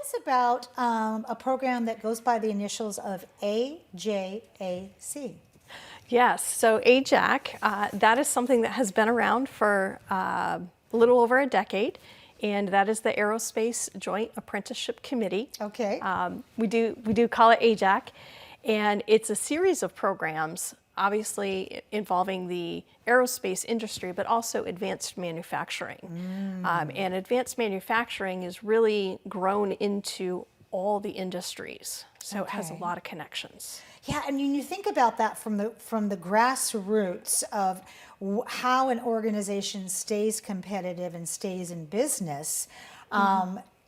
us about a program that goes by the initials of AJAC. Yes, so AJAC, that is something that has been around for a little over a decade, and that is the Aerospace Joint Apprenticeship Committee. Okay. We do call it AJAC, and it's a series of programs, obviously involving the aerospace industry, but also advanced manufacturing. And advanced manufacturing is really grown into all the industries, so it has a lot of connections. Yeah, and when you think about that from the grassroots of how an organization stays competitive and stays in business,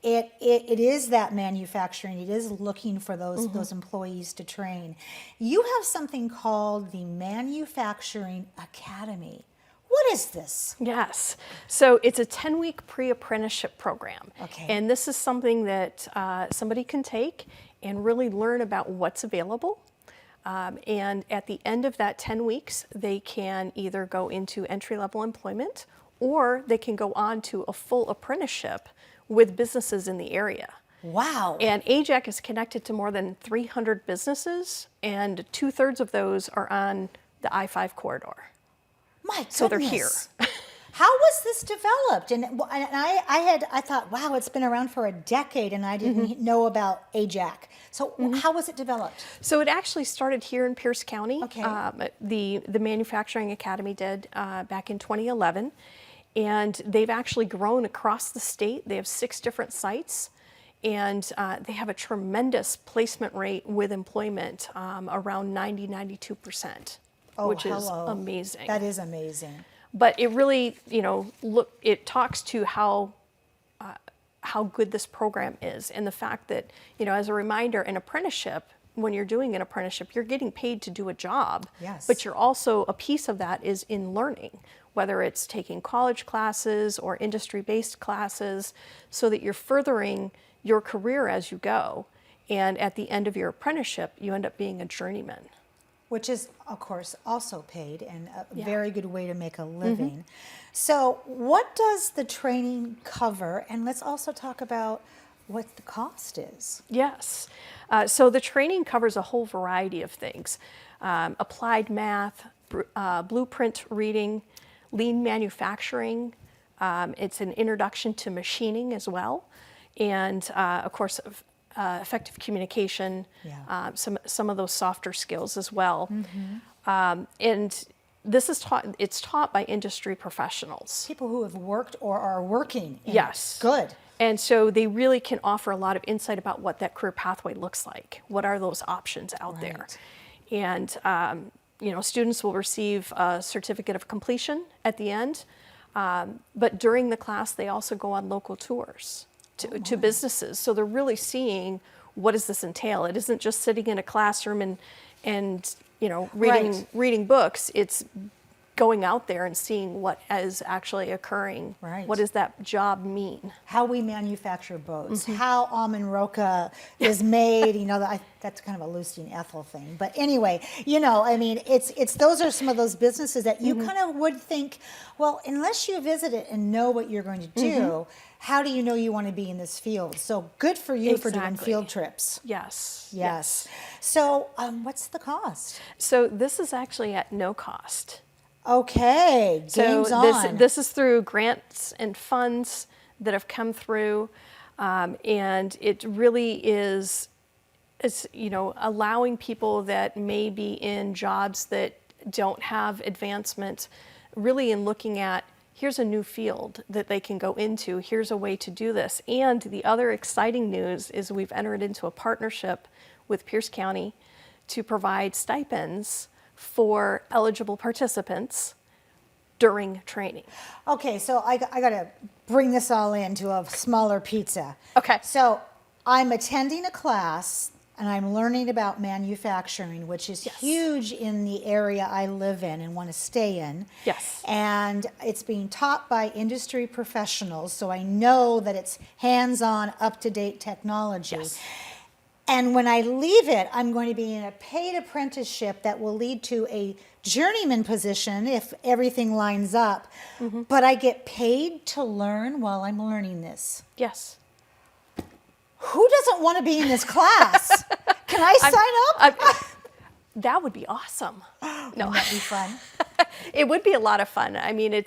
it is that manufacturing. It is looking for those employees to train. You have something called the Manufacturing Academy. What is this? Yes, so it's a 10-week pre-apprenticeship program. Okay. And this is something that somebody can take and really learn about what's available. And at the end of that 10 weeks, they can either go into entry-level employment or they can go on to a full apprenticeship with businesses in the area. Wow. And AJAC is connected to more than 300 businesses, and 2/3 of those are on the I-5 corridor. My goodness. So they're here. How was this developed? And I thought, wow, it's been around for a decade, and I didn't know about AJAC. So how was it developed? So it actually started here in Pierce County. Okay. The Manufacturing Academy did back in 2011, and they've actually grown across the state. They have 6 different sites, and they have a tremendous placement rate with employment, around 90–92%, which is amazing. That is amazing. But it really, it talks to how good this program is, and the fact that, as a reminder, an apprenticeship, when you're doing an apprenticeship, you're getting paid to do a job. Yes. But you're also, a piece of that is in learning, whether it's taking college classes or industry-based classes, so that you're furthering your career as you go. And at the end of your apprenticeship, you end up being a journeyman. Which is, of course, also paid and a very good way to make a living. So what does the training cover? And let's also talk about what the cost is. Yes. So the training covers a whole variety of things. Applied math, blueprint reading, lean manufacturing. It's an introduction to machining as well. And, of course, effective communication, some of those softer skills as well. And this is taught by industry professionals. People who have worked or are working. Yes. Good. And so they really can offer a lot of insight about what that career pathway looks like. What are those options out there? And, students will receive a certificate of completion at the end. But during the class, they also go on local tours to businesses. So they're really seeing, what does this entail? It isn't just sitting in a classroom and reading books. It's going out there and seeing what is actually occurring. Right. What does that job mean? How we manufacture boats, how almond roca is made, that's kind of a Lucy and Ethel thing. But anyway, it's those are some of those businesses that you kind of would think, well, unless you visit it and know what you're going to do, how do you know you want to be in this field? So good for you for doing field trips. Yes. So what's the cost? So this is actually at no cost. Okay, game's on. This is through grants and funds that have come through, and it really is, allowing people that may be in jobs that don't have advancement, really in looking at, here's a new field that they can go into, here's a way to do this. And the other exciting news is we've entered into a partnership with Pierce County to provide stipends for eligible participants during training. Okay, so I got to bring this all into a smaller pizza. Okay. So I'm attending a class and I'm learning about manufacturing, which is huge in the area I live in and want to stay in. Yes. And it's being taught by industry professionals, so I know that it's hands-on, up-to-date technology. Yes. And when I leave it, I'm going to be in a paid apprenticeship that will lead to a journeyman position if everything lines up. But I get paid to learn while I'm learning this. Yes. Who don't want to be in this class. Can I sign up? That would be awesome. No, Wouldn't that be fun? it would be a lot of fun. I mean,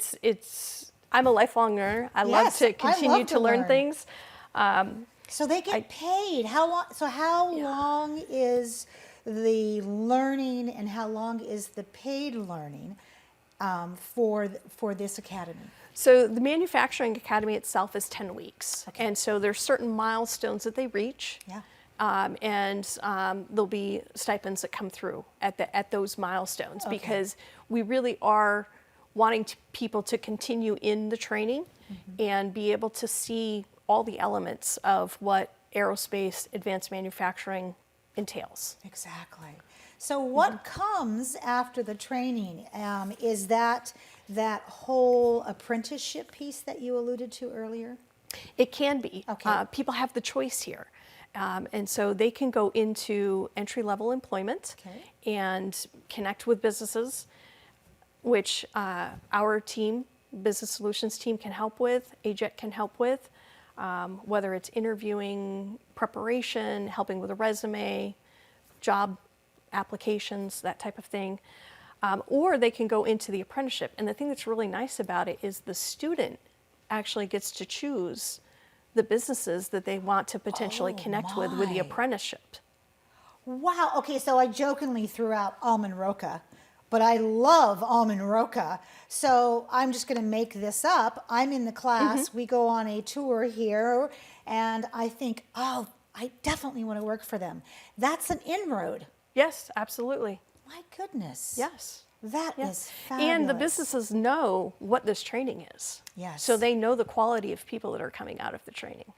I'm a lifelong learner. I love Yes, to I continue love to to learn learn. things. So they get paid. How long? So how long is the learning, and how long is the paid learning for this academy? So the Manufacturing Academy itself is 10 weeks. Okay. And so there's certain milestones that they reach. Yeah. There'll be stipends that come through at those milestones, because we really are wanting people to continue in the training and be able to see all the elements of what aerospace advanced manufacturing entails. Exactly. So what comes after the training? Is that whole apprenticeship piece that you alluded to earlier? It can be. Okay. People have the choice here. And so they can go into entry-level employment and connect with businesses, which our team, Business Solutions team, can help with, AJAC can help with, whether it's interviewing preparation, helping with a resume, job applications, that type of thing. Or they can go into the apprenticeship. And the thing that's really nice about it is the student actually gets to choose the businesses that they want to potentially connect with the apprenticeship. Wow. Okay, so I jokingly threw out almond roca, but I love almond roca. So I'm just going to make this up. I'm in the class. We go on a tour here, and I think, oh, I definitely want to work for them. That's an inroad. Yes, absolutely. My goodness. Yes. That is fabulous. And the businesses know what this training is. Yes. So they know the quality of people that are coming out of the training.